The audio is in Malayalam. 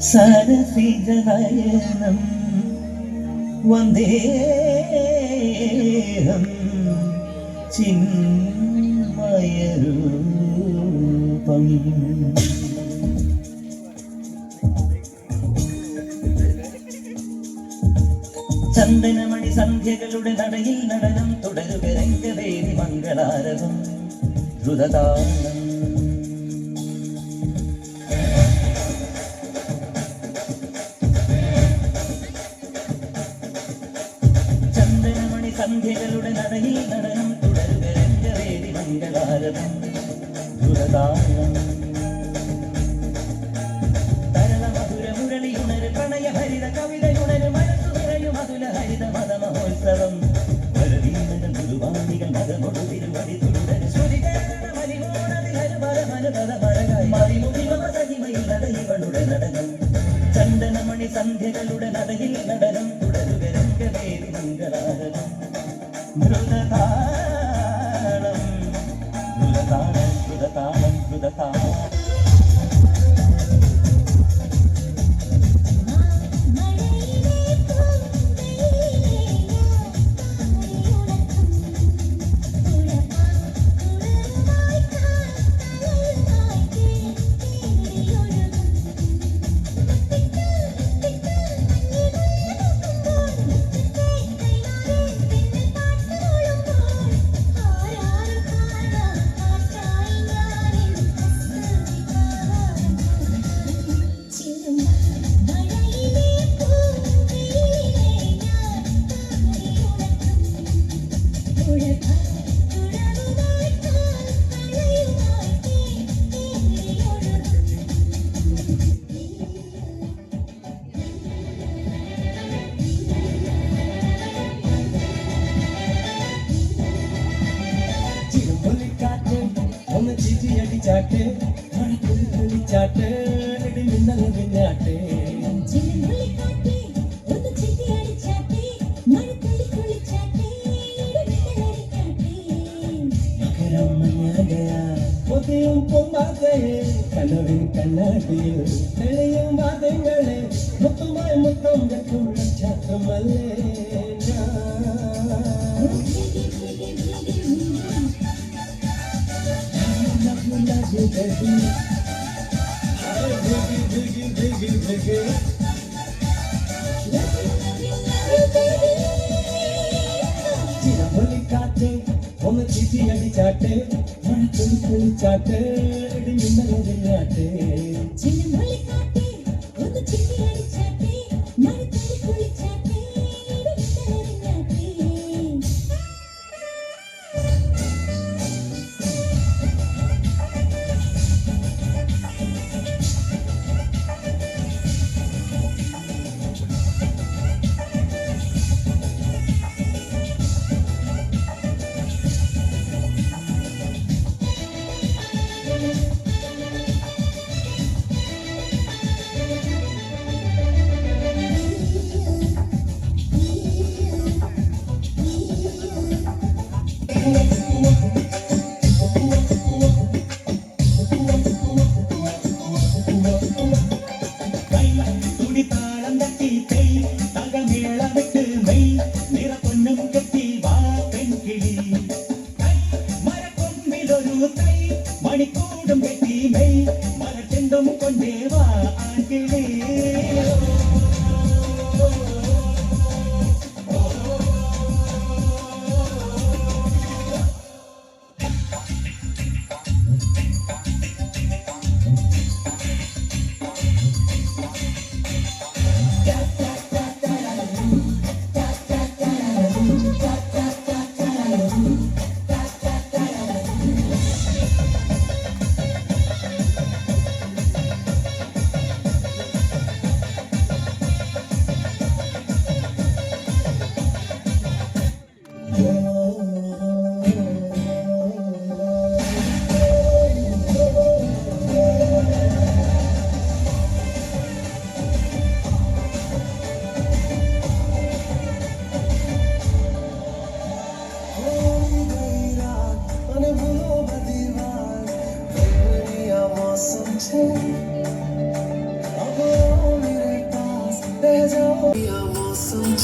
സരസിജനയനം വന്ദേഹം ചിന്മയരൂപം. ചന്ദനമണി സന്ധ്യകളുടെ നടയിൽ നടനം തുടരുക രംഗവേദി മംഗളാരവം ദ്രുതതാളം. ചന്ദനമണി സന്ധ്യകളുടെ നടയിൽ നടനം തുടരുക രംഗവേദി മംഗളാരവം ദ്രുതതാളം. തരള മധുര മുരളിയുണര് പ്രണയഭരിത കവിതയുണര് മനസ്സു നിറയും അതുല ഹരിത മതമഹോത്സവം. വരവീണകൾ ഗുരുവാണികൾ മതമൊടു തിരുവടി തുടര് മതിമുഖിമയിൽ നടനം. ചന്ദനമണി സന്ധ്യകളുടെ നടയിൽ നടനം തുടരുക രംഗവേദി മംഗളാരവം ദ്രുതതാളം ദ്രുതതാളം ദ്രുതതാളം ദ്രുതതാളം. ചാട്ട് ചാട്ട് മിന്നൽ പിന്നാട്ടെ പൊതിയും പൊമ്പാതയെ കനവിൻ കണ്ണാടിയിൽ തെളിയും വാദങ്ങളെ മുത്തുമായി മുത്തം വെക്കും ഛാത്രമല്ലേ ചിരമ്പൊലിക്കാറ്റ് ഒന്ന് ചീറ്റി അടിച്ചാട്ടെ ചാട്ട് മിന്നലാട്ടെ. മണിക്കൂടും കെട്ടി മെയ് മരച്ചെണ്ടും കൊണ്ടേവാ ആൺകിളേ. मौसम